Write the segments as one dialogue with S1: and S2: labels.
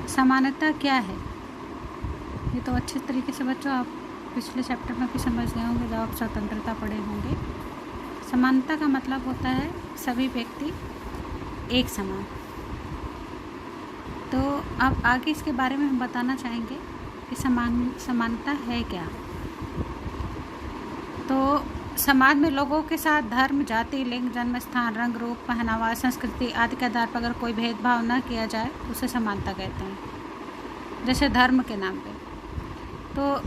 S1: समानता क्या है? ये तो अच्छे तरीके से बच्चों आप पिछले चैप्टर में भी समझ गए होंगे जब आप स्वतंत्रता पढ़े होंगे। समानता का मतलब होता है सभी व्यक्ति एक समान। तो अब आगे इसके बारे में हम बताना चाहेंगे कि समानता है क्या। तो समाज में लोगों के साथ धर्म, जाति, लिंग, जन्म स्थान, रंग, रूप, पहनावा, संस्कृति आदि के आधार पर अगर कोई भेदभाव न किया जाए उसे समानता कहते हैं। जैसे धर्म के नाम पे तो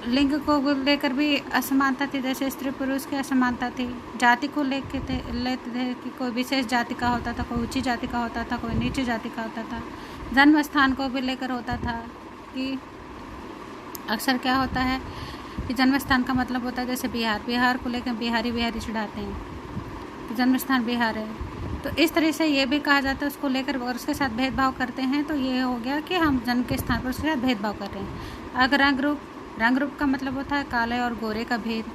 S1: लिंग को लेकर भी असमानता थी, जैसे स्त्री पुरुष की असमानता थी। जाति को लेते थे कि कोई विशेष जाति का होता था, कोई ऊंची जाति का होता था, कोई नीची जाति का होता था। जन्म स्थान को भी लेकर होता था कि अक्सर क्या होता है कि जन्म स्थान का मतलब होता है जैसे बिहार को लेकर बिहारी चढ़ाते हैं तो जन्म स्थान बिहार है। तो इस तरह से ये भी कहा जाता है उसको लेकर और उसके साथ भेदभाव करते हैं, तो ये हो गया कि हम जन्म के स्थान पर उसके साथ भेदभाव कर रहे हैं। अगर रंग रूप का मतलब होता है काले और गोरे का भेद,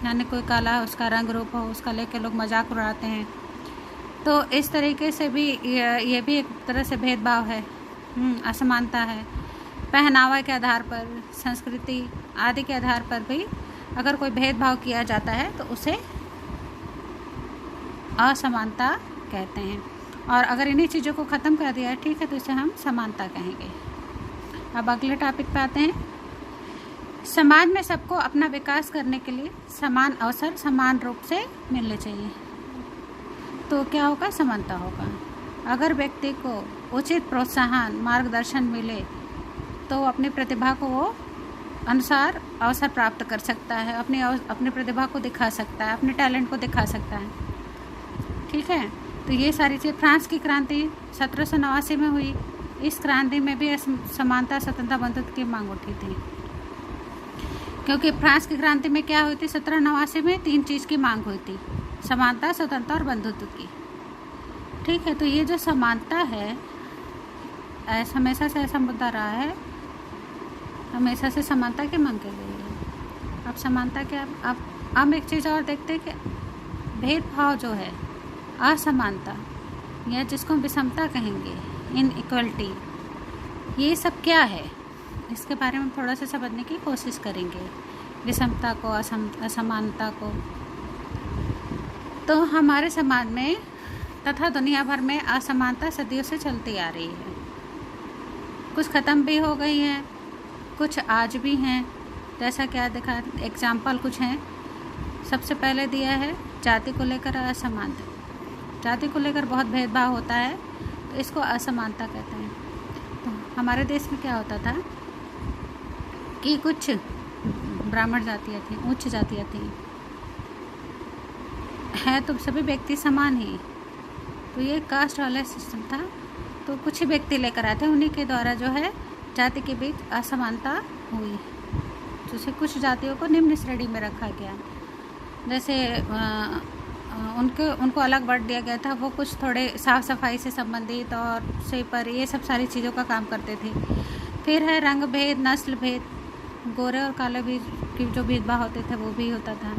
S1: यानी कोई काला है उसका रंग रूप हो, उसका लेकर लोग मजाक उड़ाते हैं। तो इस तरीके से भी ये भी एक तरह से भेदभाव है, असमानता है। पहनावा के आधार पर, संस्कृति आदि के आधार पर भी अगर कोई भेदभाव किया जाता है तो उसे असमानता कहते हैं। और अगर इन्हीं चीज़ों को ख़त्म कर दिया है, ठीक है, तो इसे हम समानता कहेंगे। अब अगले टॉपिक पे आते हैं। समाज में सबको अपना विकास करने के लिए समान अवसर समान रूप से मिलने चाहिए। तो क्या होगा? समानता होगा। अगर व्यक्ति को उचित प्रोत्साहन, मार्गदर्शन मिले तो अपनी प्रतिभा को वो अनुसार अवसर प्राप्त कर सकता है, अपनी प्रतिभा को दिखा सकता है, अपने टैलेंट को दिखा सकता है। ठीक है, तो ये सारी चीज़। फ्रांस की क्रांति 1789 में हुई। इस क्रांति में भी समानता, स्वतंत्रता, बंधुत्व की मांग उठी थी। क्योंकि फ्रांस की क्रांति में क्या हुई थी? 1789 में 3 चीज़ की मांग हुई थी, समानता, स्वतंत्रता और बंधुत्व की। ठीक है, तो ये जो समानता है हमेशा से ऐसा मुद्दा रहा है, हमेशा से समानता की मांग की गई है। अब समानता क्या? अब हम एक चीज़ और देखते हैं कि भेदभाव जो है, असमानता या जिसको हम विषमता कहेंगे, इनइक्वलिटी, ये सब क्या है? इसके बारे में थोड़ा सा समझने की कोशिश करेंगे, विषमता को, असमानता को। तो हमारे समाज में तथा दुनिया भर में असमानता सदियों से चलती आ रही है। कुछ ख़त्म भी हो गई है, कुछ आज भी हैं। जैसा क्या दिखा, एग्जाम्पल कुछ हैं। सबसे पहले दिया है जाति को लेकर असमानता। जाति को लेकर बहुत भेदभाव होता है, तो इसको असमानता कहते हैं। तो हमारे देश में क्या होता था कि कुछ ब्राह्मण जातियाँ थीं, उच्च जातियाँ थीं, है तो सभी व्यक्ति समान ही। तो ये कास्ट वाला सिस्टम था। तो कुछ ही व्यक्ति लेकर आते हैं, उन्हीं के द्वारा जो है जाति के बीच असमानता हुई। जैसे कुछ जातियों को निम्न श्रेणी में रखा गया, जैसे उनको अलग वर्ग दिया गया था। वो कुछ थोड़े साफ़ सफाई से संबंधित और स्वीपर, ये सब सारी चीज़ों का काम करते थे। फिर है रंग भेद, नस्ल भेद, गोरे और काले भी की जो भेदभाव होते थे वो भी होता था।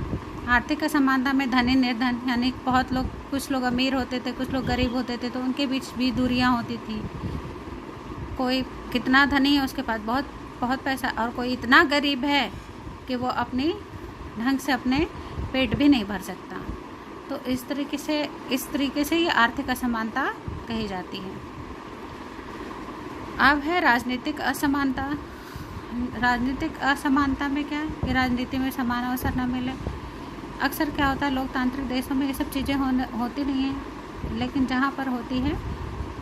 S1: आर्थिक असमानता में धनी निर्धन, यानी बहुत लोग, कुछ लोग अमीर होते थे, कुछ लोग गरीब होते थे, तो उनके बीच भी दूरियां होती थी। कोई कितना धनी है, उसके पास बहुत बहुत पैसा, और कोई इतना गरीब है कि वो अपनी ढंग से अपने पेट भी नहीं भर सकता। तो इस तरीके से ये आर्थिक असमानता कही जाती है। अब है राजनीतिक असमानता। राजनीतिक असमानता में क्या है कि राजनीति में समान अवसर न मिले। अक्सर क्या होता है, लोकतांत्रिक देशों में ये सब चीज़ें होती नहीं हैं, लेकिन जहाँ पर होती है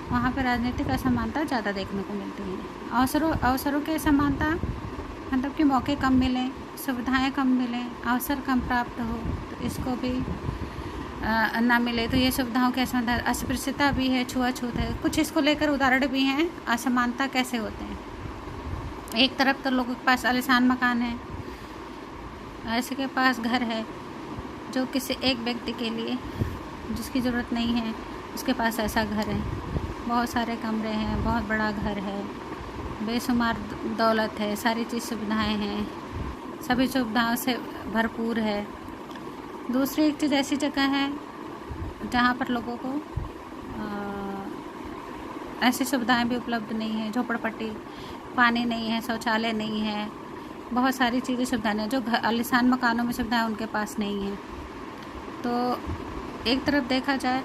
S1: वहाँ पर राजनीतिक असमानता ज़्यादा देखने को मिलती है। अवसरों की असमानता मतलब कि मौके कम मिलें, सुविधाएं कम मिलें, अवसर कम प्राप्त हो, तो इसको भी ना मिले, तो ये सुविधाओं की असमानता। अस्पृश्यता भी है, छुआछूत है। कुछ इसको लेकर उदाहरण भी हैं, असमानता कैसे होते हैं। एक तरफ तो लोगों के पास आलीशान मकान है, ऐसे के पास घर है जो किसी एक व्यक्ति के लिए जिसकी ज़रूरत नहीं है, उसके पास ऐसा घर है, बहुत सारे कमरे हैं, बहुत बड़ा घर है, बेशुमार दौलत है, सारी चीज़ सुविधाएं हैं, सभी सुविधाओं से भरपूर है। दूसरी एक चीज़ ऐसी जगह है जहाँ पर लोगों को ऐसी सुविधाएं भी उपलब्ध नहीं है, झोपड़पट्टी, पानी नहीं है, शौचालय नहीं है, बहुत सारी चीज़ें सुविधाएं हैं जो आलीशान मकानों में सुविधाएं उनके पास नहीं है। तो एक तरफ देखा जाए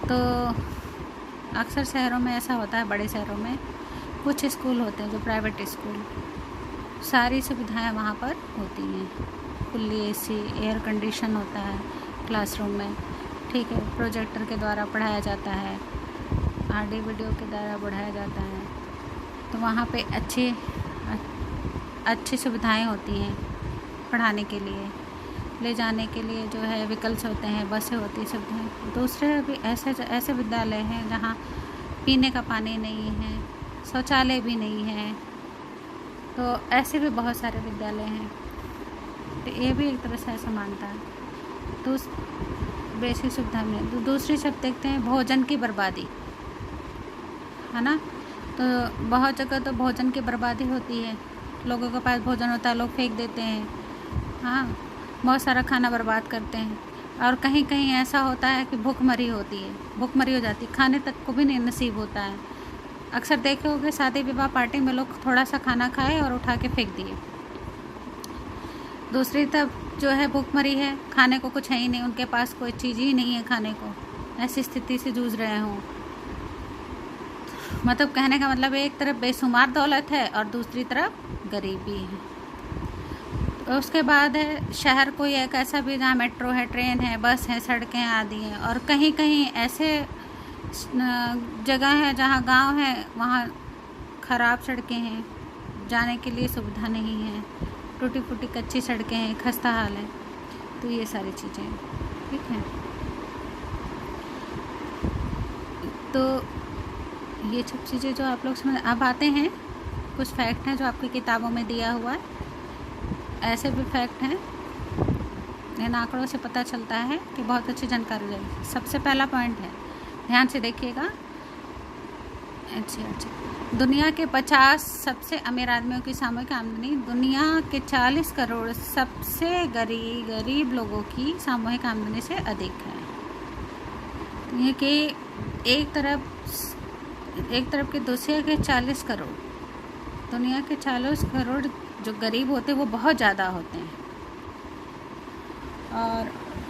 S1: तो अक्सर शहरों में ऐसा होता है, बड़े शहरों में कुछ स्कूल होते हैं जो प्राइवेट स्कूल, सारी सुविधाएं वहाँ पर होती हैं, फुल्ली एसी, एयर कंडीशन होता है क्लासरूम में, ठीक है, प्रोजेक्टर के द्वारा पढ़ाया जाता है, आरडी वीडियो के द्वारा पढ़ाया जाता है। तो वहाँ पे अच्छी सुविधाएं होती हैं पढ़ाने के लिए, ले जाने के लिए जो है विकल्प होते हैं, बसें होती सुविधाएं। दूसरे भी ऐसे विद्यालय हैं जहाँ पीने का पानी नहीं है, शौचालय भी नहीं है, तो ऐसे भी बहुत सारे विद्यालय हैं। तो ये भी एक तरह से असमानता है। तो बेसिक सुविधा में दूसरी सब देखते हैं भोजन की बर्बादी, है ना। तो बहुत जगह तो भोजन की बर्बादी होती है, लोगों के पास भोजन होता है, लोग फेंक देते हैं, हाँ, बहुत सारा खाना बर्बाद करते हैं। और कहीं कहीं ऐसा होता है कि भूखमरी होती है, भूखमरी हो जाती है, खाने तक को भी नहीं नसीब होता है। अक्सर देखे होंगे शादी विवाह पार्टी में लोग थोड़ा सा खाना खाए और उठा के फेंक दिए। दूसरी तरफ जो है भूखमरी है, खाने को कुछ है ही नहीं, उनके पास कोई चीज़ ही नहीं है खाने को, ऐसी स्थिति से जूझ रहे हों। मतलब कहने का मतलब एक तरफ बेशुमार दौलत है और दूसरी तरफ गरीबी है। तो उसके बाद है शहर कोई एक ऐसा भी जहाँ मेट्रो है, ट्रेन है, बस है, सड़कें आदि हैं। और कहीं कहीं ऐसे जगह है जहाँ गांव है, वहाँ ख़राब सड़कें हैं, जाने के लिए सुविधा नहीं है, टूटी फूटी कच्ची सड़कें हैं, खस्ता हाल है। तो ये सारी चीज़ें हैं, ठीक है। तो ये सब चीज़ें जो आप लोग समझ, अब आते हैं कुछ फैक्ट हैं जो आपकी किताबों में दिया हुआ है। ऐसे भी फैक्ट हैं, इन आंकड़ों से पता चलता है कि बहुत अच्छी जानकारी है। सबसे पहला पॉइंट है, ध्यान से देखिएगा। अच्छा, दुनिया के 50 सबसे अमीर आदमियों की सामूहिक आमदनी दुनिया के 40 करोड़ सबसे गरीब लोगों की सामूहिक आमदनी से अधिक है। ये कि एक तरफ के दूसरे के 40 करोड़, दुनिया के 40 करोड़ जो गरीब होते हैं वो बहुत ज़्यादा होते हैं,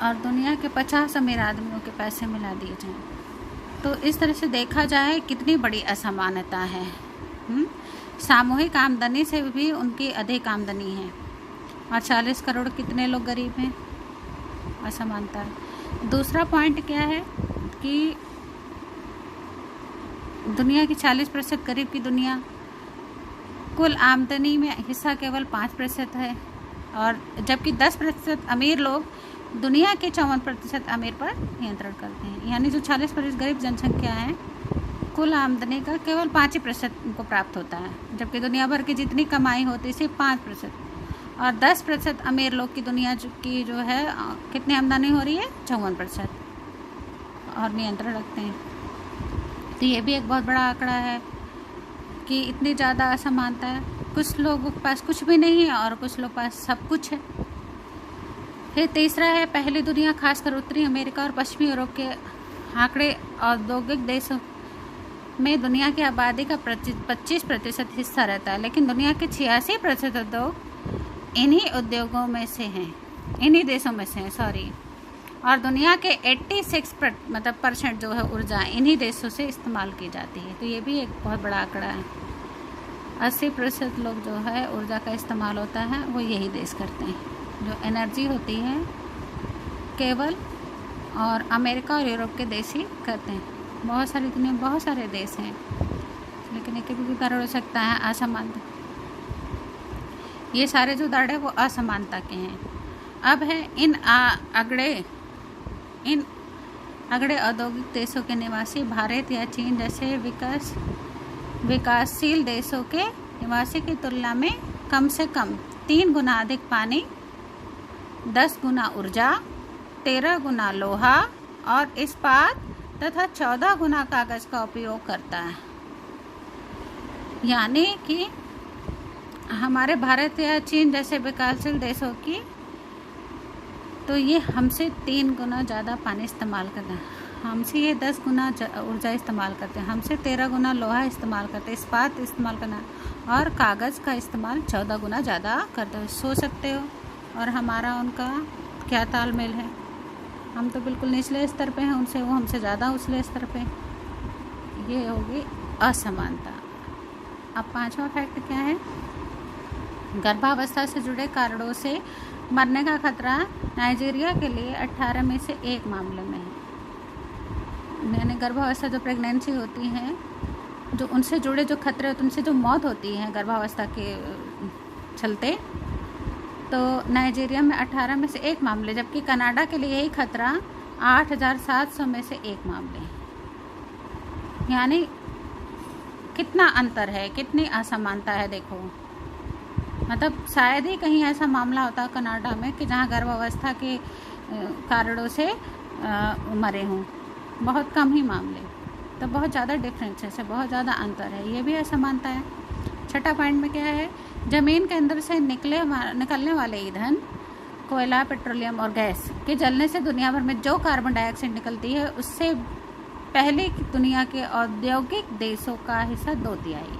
S1: और दुनिया के 50 अमीर आदमियों के पैसे मिला दिए जाएं तो इस तरह से देखा जाए कितनी बड़ी असमानता है। सामूहिक आमदनी से भी उनकी अधिक आमदनी है, और 40 करोड़ कितने लोग गरीब हैं, असमानता है। दूसरा पॉइंट क्या है कि दुनिया की 40% गरीब की दुनिया कुल आमदनी में हिस्सा केवल 5% है, और जबकि 10% अमीर लोग दुनिया के 54% अमीर पर नियंत्रण करते हैं। यानी जो 40% गरीब जनसंख्या है, कुल आमदनी का केवल 5% उनको प्राप्त होता है, जबकि दुनिया भर की जितनी कमाई होती है सिर्फ 5%, और 10% अमीर लोग की दुनिया की जो है कितनी आमदनी हो रही है, 54%, और नियंत्रण रखते हैं। तो ये भी एक बहुत बड़ा आंकड़ा है कि इतनी ज़्यादा असमानता है। कुछ लोगों के पास कुछ भी नहीं है और कुछ लोगों के पास सब कुछ है। फिर तीसरा है, पहली दुनिया खासकर उत्तरी अमेरिका और पश्चिमी यूरोप के आंकड़े औद्योगिक देशों में दुनिया की आबादी का 25% हिस्सा रहता है, लेकिन दुनिया के 86% उद्योग इन्हीं उद्योगों में से हैं, इन्हीं देशों में से हैं, सॉरी। और दुनिया के 86% जो है ऊर्जा इन्हीं देशों से इस्तेमाल की जाती है। तो ये भी एक बहुत बड़ा आंकड़ा है। 80% लोग जो है ऊर्जा का इस्तेमाल होता है वो यही देश करते हैं, जो एनर्जी होती है केवल, और अमेरिका और यूरोप के देश ही करते हैं। बहुत सारी दुनिया में बहुत सारे देश हैं, लेकिन एक भी कारण हो सकता है असमानता। ये सारे जो दर है वो असमानता के हैं। अब है इन अगड़े औद्योगिक देशों के निवासी भारत या चीन जैसे विकासशील देशों के निवासी की तुलना में कम से कम 3 गुना अधिक पानी, 10 गुना ऊर्जा, 13 गुना लोहा और इस्पात तथा 14 गुना कागज का उपयोग करता है। यानी कि हमारे भारत या चीन जैसे विकासशील देशों की तो ये हमसे 3 गुना ज़्यादा पानी इस्तेमाल करना है। हमसे ये 10 गुना ऊर्जा इस्तेमाल करते हैं, हमसे 13 गुना लोहा इस्तेमाल करते हैं, इस्पात इस्तेमाल करना, और कागज़ का इस्तेमाल 14 गुना ज़्यादा करते हो। सोच सकते हो और हमारा उनका क्या तालमेल है। हम तो बिल्कुल निचले स्तर पे हैं उनसे, वो हमसे ज़्यादा उछले स्तर पे। ये होगी असमानता। अब 5वां फैक्ट क्या है? गर्भावस्था से जुड़े कारणों से मरने का खतरा नाइजीरिया के लिए 18 में से 1 मामले में है। यानी गर्भावस्था जो प्रेगनेंसी होती है, जो उनसे जुड़े जो खतरे होते हैं, उनसे जो मौत होती है गर्भावस्था के चलते, तो नाइजीरिया में 18 में से 1 मामले, जबकि कनाडा के लिए यही खतरा 8,700 में से 1 मामले। यानी कितना अंतर है, कितनी असमानता है देखो। मतलब शायद ही कहीं ऐसा मामला होता कनाडा में कि जहाँ गर्भावस्था के कारणों से मरे हों, बहुत कम ही मामले। तो बहुत ज़्यादा डिफरेंस है, बहुत ज़्यादा अंतर है, ये भी असमानता है। 6ठा पॉइंट में क्या है? ज़मीन के अंदर से निकलने वाले ईंधन, कोयला, पेट्रोलियम और गैस के जलने से दुनिया भर में जो कार्बन डाइऑक्साइड निकलती है, उससे पहले की दुनिया के औद्योगिक देशों का हिस्सा 2/3।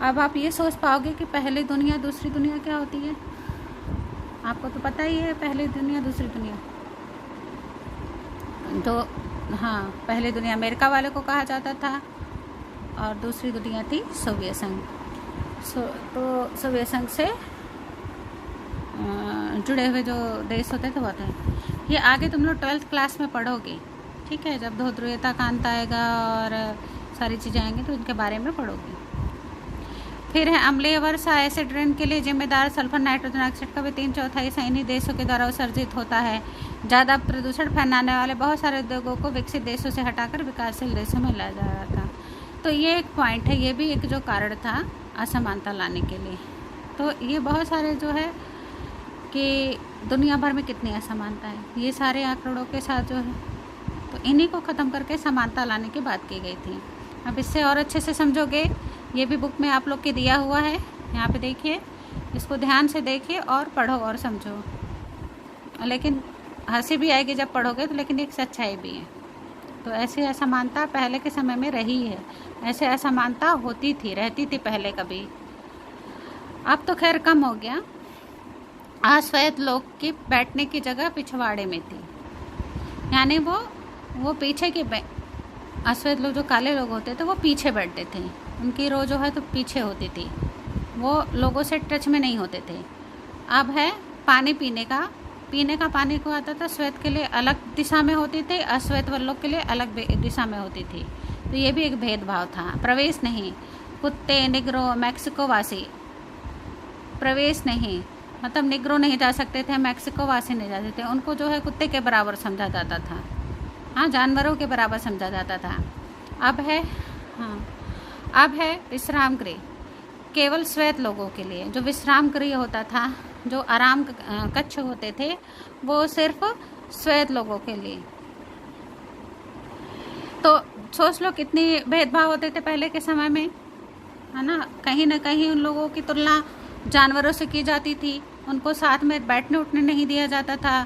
S1: अब आप ये सोच पाओगे कि पहली दुनिया दूसरी दुनिया क्या होती है? आपको तो पता ही है पहली दुनिया दूसरी दुनिया। तो हाँ, पहली दुनिया अमेरिका वाले को कहा जाता था और दूसरी दुनिया थी सोवियत संघ। तो सोवियत संघ से जुड़े हुए जो देश होते थे वो थे। ये आगे तुम लोग 12th क्लास में पढ़ोगे, ठीक है? जब ध्रुवीयता का अंत आएगा और सारी चीज़ें आएंगी तो इनके बारे में पढ़ोगे। फिर है अम्लीय वर्षा, एसिड रेन के लिए जिम्मेदार सल्फर नाइट्रोजन ऑक्साइड का भी 3/4 इन्हीं देशों के द्वारा उत्सर्जित होता है। ज़्यादा प्रदूषण फैलाने वाले बहुत सारे उद्योगों को विकसित देशों से हटाकर विकासशील देशों में लाया जा रहा था। तो ये एक पॉइंट है, ये भी एक जो कारण था असमानता लाने के लिए। तो ये बहुत सारे जो है कि दुनिया भर में कितनी असमानता है, ये सारे आंकड़ों के साथ जो है, तो इन्हीं को ख़त्म करके समानता लाने की बात की गई थी। अब इससे और अच्छे से समझोगे, ये भी बुक में आप लोग के दिया हुआ है, यहाँ पे देखिए, इसको ध्यान से देखिए और पढ़ो और समझो। लेकिन हंसी भी आएगी जब पढ़ोगे तो, लेकिन एक सच्चाई भी है। तो ऐसी असमानता पहले के समय में रही है, ऐसे असमानता होती थी, रहती थी पहले कभी। अब तो खैर कम हो गया। अश्वेत लोग की बैठने की जगह पिछवाड़े में थी, यानी वो पीछे के अश्वेत लोग, जो काले लोग होते थे, वो पीछे बैठते थे, उनकी रो जो है तो पीछे होती थी, वो लोगों से टच में नहीं होते थे। अब है पानी पीने का पानी को आता था, श्वेत के लिए अलग दिशा में होती थी, अश्वेत लोग के लिए अलग दिशा में होती थी। तो ये भी एक भेदभाव था। प्रवेश नहीं, कुत्ते, निग्रो, मैक्सिको वासी प्रवेश नहीं, मतलब निग्रो नहीं जा सकते थे, मैक्सिको वासी नहीं जाते थे, उनको जो है कुत्ते के बराबर समझा जाता था, हाँ, जानवरों के बराबर समझा जाता था। अब है विश्राम गृह, केवल श्वेत लोगों के लिए। जो विश्राम गृह होता था, जो आराम कक्ष होते थे, वो सिर्फ श्वेत लोगों के लिए। तो सोच लो कितनी भेदभाव होते थे पहले के समय में, है ना? कहीं ना कहीं उन लोगों की तुलना जानवरों से की जाती थी, उनको साथ में बैठने उठने नहीं दिया जाता था,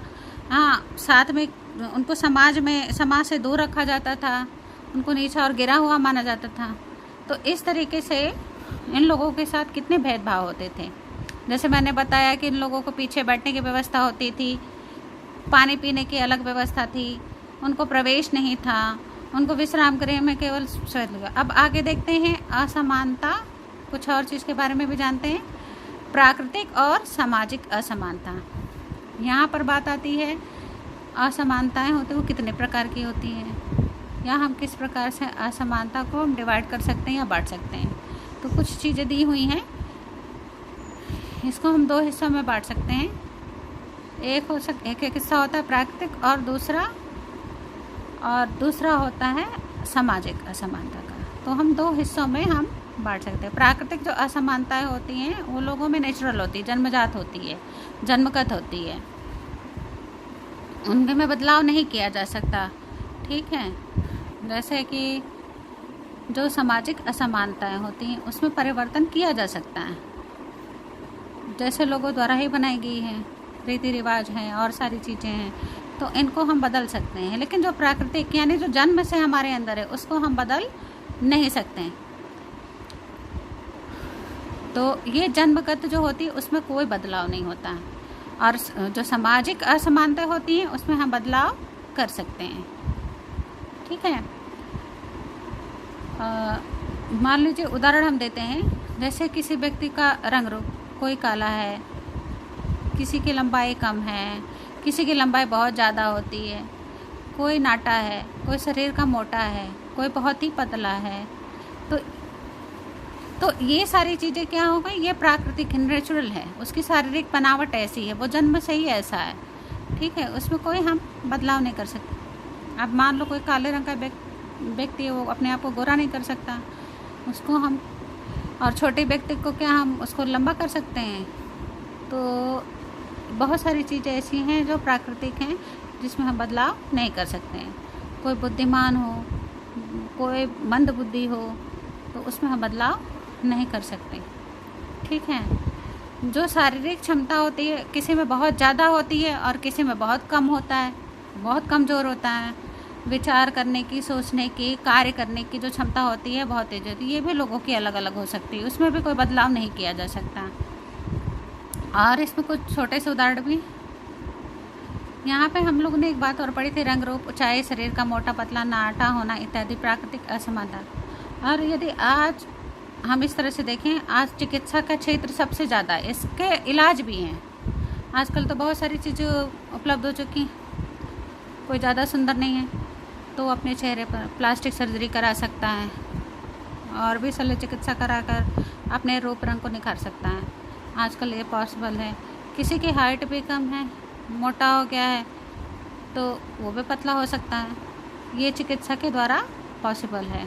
S1: हाँ, साथ में उनको समाज से दूर रखा जाता था, उनको नीचा और गिरा हुआ माना जाता था। तो इस तरीके से इन लोगों के साथ कितने भेदभाव होते थे। जैसे मैंने बताया कि इन लोगों को पीछे बैठने की व्यवस्था होती थी, पानी पीने की अलग व्यवस्था थी, उनको प्रवेश नहीं था, उनको विश्राम गृह में केवल श्वेत लोग। अब आगे देखते हैं असमानता, कुछ और चीज़ के बारे में भी जानते हैं। प्राकृतिक और सामाजिक असमानता, यहाँ पर बात आती है असमानताएं होती वो कितने प्रकार की होती हैं, या हम किस प्रकार से असमानता को हम डिवाइड कर सकते हैं या बांट सकते हैं। तो कुछ चीज़ें दी हुई हैं, इसको हम 2 हिस्सों में बांट सकते हैं। एक हिस्सा होता है प्राकृतिक और दूसरा होता है सामाजिक असमानता का। तो हम 2 हिस्सों में हम बांट सकते हैं। प्राकृतिक जो असमानताएं होती हैं वो लोगों में नेचुरल होती है, जन्मजात होती है, जन्मगत होती है, उनके में बदलाव नहीं किया जा सकता, ठीक है। जैसे कि जो सामाजिक असमानताएं होती हैं उसमें परिवर्तन किया जा सकता है, जैसे लोगों द्वारा ही बनाई गई है, रीति रिवाज हैं और सारी चीज़ें हैं, तो इनको हम बदल सकते हैं, लेकिन जो प्राकृतिक यानी जो जन्म से हमारे अंदर है उसको हम बदल नहीं सकते हैं। तो ये जन्मगत जो होती है उसमें कोई बदलाव नहीं होता है, और जो सामाजिक असमानता होती है उसमें हम बदलाव कर सकते हैं। ठीक है, मान लीजिए उदाहरण हम देते हैं, जैसे किसी व्यक्ति का रंग रूप, कोई काला है, किसी की लंबाई कम है, किसी की लंबाई बहुत ज़्यादा होती है, कोई नाटा है, कोई शरीर का मोटा है, कोई बहुत ही पतला है। तो ये सारी चीज़ें क्या हो गई, ये प्राकृतिक नेचुरल है, उसकी शारीरिक बनावट ऐसी है, वो जन्म से ही ऐसा है। ठीक है, उसमें कोई हम बदलाव नहीं कर सकते। अब मान लो कोई काले रंग का व्यक्ति है, वो अपने आप को गोरा नहीं कर सकता, उसको हम, और छोटे व्यक्ति को क्या हम उसको लंबा कर सकते हैं। तो बहुत सारी चीज़ें ऐसी हैं जो प्राकृतिक हैं जिसमें हम बदलाव नहीं कर सकते हैं। कोई बुद्धिमान हो, कोई मंद बुद्धि हो, तो उसमें हम बदलाव नहीं कर सकते। ठीक है, जो शारीरिक क्षमता होती है किसी में बहुत ज़्यादा होती है और किसी में बहुत कम होता है, बहुत कमज़ोर होता है। विचार करने की, सोचने की, कार्य करने की जो क्षमता होती है बहुत तेज होती है, ये भी लोगों की अलग अलग हो सकती है, उसमें भी कोई बदलाव नहीं किया जा सकता। और इसमें कुछ छोटे से उदाहरण भी, यहाँ पे हम लोगों ने एक बात और पढ़ी थी, रंग रूप, ऊंचाई, शरीर का मोटा पतला, नाटा होना इत्यादि प्राकृतिक असमानता। और यदि आज हम इस तरह से देखें, आज चिकित्सा का क्षेत्र सबसे ज़्यादा, इसके इलाज भी हैं। आजकल तो बहुत सारी चीज़ें उपलब्ध हो चुकी हैं। कोई ज़्यादा सुंदर नहीं है तो अपने चेहरे पर प्लास्टिक सर्जरी करा सकता है और भी शल्य चिकित्सा कराकर अपने रूप रंग को निखार सकता है। आजकल ये पॉसिबल है। किसी की हाइट भी कम है, मोटा हो गया है, तो वो भी पतला हो सकता है। ये चिकित्सा के द्वारा पॉसिबल है।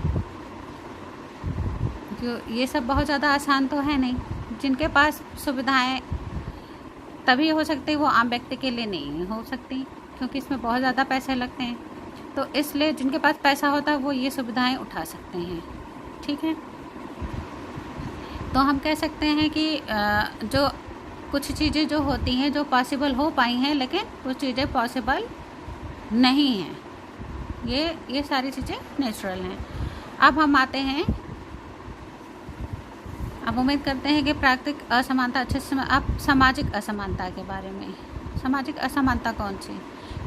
S1: जो ये सब बहुत ज़्यादा आसान तो है नहीं। जिनके पास सुविधाएं तभी हो सकती, वो आम व्यक्ति के लिए नहीं हो सकती, क्योंकि इसमें बहुत ज़्यादा पैसे लगते हैं। तो इसलिए जिनके पास पैसा होता है वो ये सुविधाएं उठा सकते हैं। ठीक है, तो हम कह सकते हैं कि जो कुछ चीज़ें जो होती हैं जो पॉसिबल हो पाई हैं, लेकिन कुछ चीज़ें पॉसिबल नहीं हैं। ये सारी चीज़ें नेचुरल हैं। अब हम आते हैं, अब उम्मीद करते हैं कि प्राकृतिक असमानता अच्छे से, अब सामाजिक असमानता के बारे में। सामाजिक असमानता कौन सी?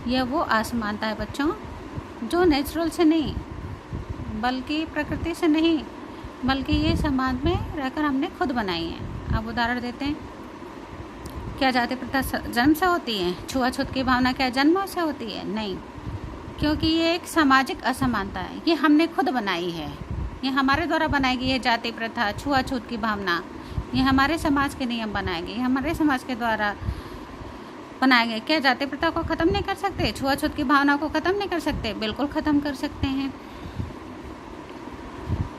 S1: यह वो असमानता है बच्चों जो नेचुरल से नहीं, बल्कि प्रकृति से नहीं, बल्कि ये समाज में रहकर हमने खुद बनाई है। अब उदाहरण देते हैं, क्या जाति प्रथा जन्म से होती है? छुआछूत की भावना क्या जन्म से होती है? नहीं, क्योंकि ये एक सामाजिक असमानता है, ये हमने खुद बनाई है, ये हमारे द्वारा बनाई गई है। जाति प्रथा, छुआछूत की भावना, ये हमारे समाज के नियम बनाए गए, हमारे समाज के द्वारा बनाए गए। क्या जाति प्रथा को ख़त्म नहीं कर सकते? छुआछूत की भावना को ख़त्म नहीं कर सकते? बिल्कुल ख़त्म कर सकते हैं।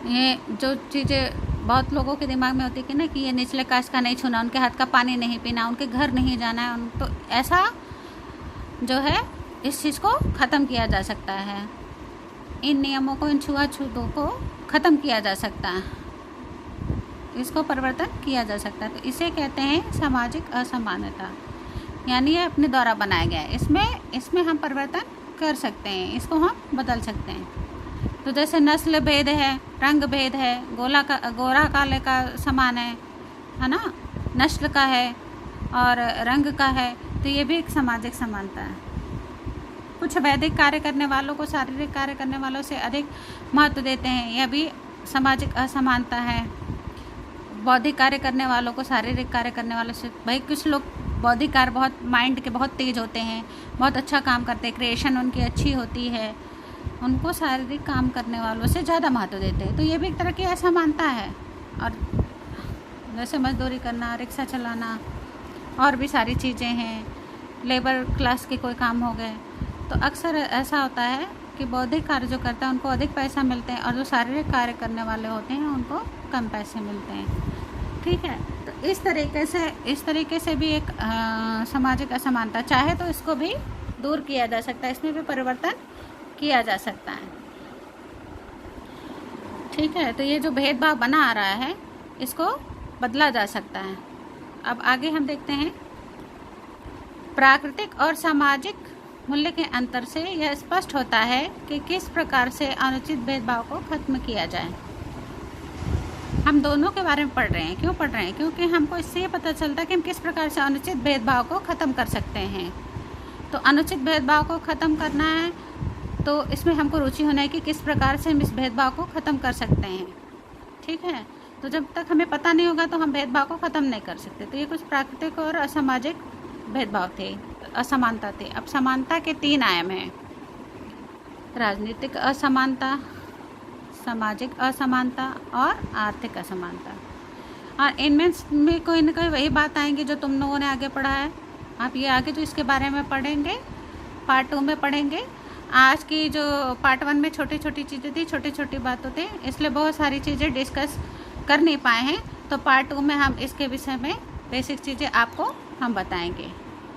S1: ये जो चीज़ें बहुत लोगों के दिमाग में होती है कि ना, कि ये निचले कास्ट का नहीं छूना, उनके हाथ का पानी नहीं पीना, उनके घर नहीं जाना है, तो ऐसा जो है इस चीज़ को ख़त्म किया जा सकता है। इन नियमों को, इन छुआछूतों को ख़त्म किया जा सकता है, इसको परिवर्तन किया जा सकता है। तो इसे कहते हैं सामाजिक असमानता, यानी ये अपने द्वारा बनाया गया है। इसमें हम परिवर्तन कर सकते हैं, इसको हम बदल सकते हैं। तो जैसे नस्ल भेद है, रंग भेद है, गोरा काले का समान है ना, नस्ल का है और रंग का है, तो ये भी एक सामाजिक समानता है। कुछ वैदिक कार्य करने वालों को शारीरिक कार्य करने वालों से अधिक महत्व देते हैं, यह भी सामाजिक असमानता है। बौद्धिक कार्य करने वालों को शारीरिक कार्य करने वालों से, भाई कुछ लोग बौद्धिक कार्य बहुत माइंड के बहुत तेज होते हैं, बहुत अच्छा काम करते हैं, क्रिएशन उनकी अच्छी होती है, उनको शारीरिक काम करने वालों से ज़्यादा महत्व देते हैं। तो ये भी एक तरह की असमानता है। और जैसे मजदूरी करना, रिक्शा चलाना और भी सारी चीज़ें हैं, लेबर क्लास के कोई काम हो गए, तो अक्सर ऐसा होता है कि बौद्धिक कार्य जो करता है उनको अधिक पैसा मिलते हैं और जो शारीरिक कार्य करने वाले होते हैं उनको कम पैसे मिलते हैं। ठीक है, तो इस तरीके से भी एक सामाजिक असमानता, चाहे तो इसको भी दूर किया जा सकता है, इसमें भी परिवर्तन किया जा सकता है। ठीक है, तो ये जो भेदभाव बना आ रहा है इसको बदला जा सकता है। अब आगे हम देखते हैं प्राकृतिक और सामाजिक मूल्य के अंतर से यह स्पष्ट होता है कि किस प्रकार से अनुचित भेदभाव को खत्म किया जाए। हम दोनों के बारे में पढ़ रहे हैं। क्यों पढ़ रहे हैं? क्योंकि हमको इससे ये पता चलता है कि हम किस प्रकार से अनुचित भेदभाव को ख़त्म कर सकते हैं। तो अनुचित भेदभाव को ख़त्म करना है तो इसमें हमको रुचि होना है कि किस प्रकार से हम इस भेदभाव को ख़त्म कर सकते हैं। ठीक है, तो जब तक हमें पता नहीं होगा तो हम भेदभाव को ख़त्म नहीं कर सकते। तो ये कुछ प्राकृतिक और असामाजिक भेदभाव थे, असमानता थे। अब समानता के 3 आयाम हैं: राजनीतिक असमानता, सामाजिक असमानता और आर्थिक असमानता। और इनमें कोई ना कोई वही बात आएंगी जो तुम लोगों ने आगे पढ़ा है। आप ये आगे जो इसके बारे में पढ़ेंगे पार्ट 2 में पढ़ेंगे। आज की जो पार्ट 1 में छोटी छोटी चीज़ें थी, छोटी छोटी बातें थी, इसलिए बहुत सारी चीज़ें डिस्कस कर नहीं पाए हैं। तो पार्ट 2 में हम इसके विषय में बेसिक चीज़ें आपको हम बताएंगे।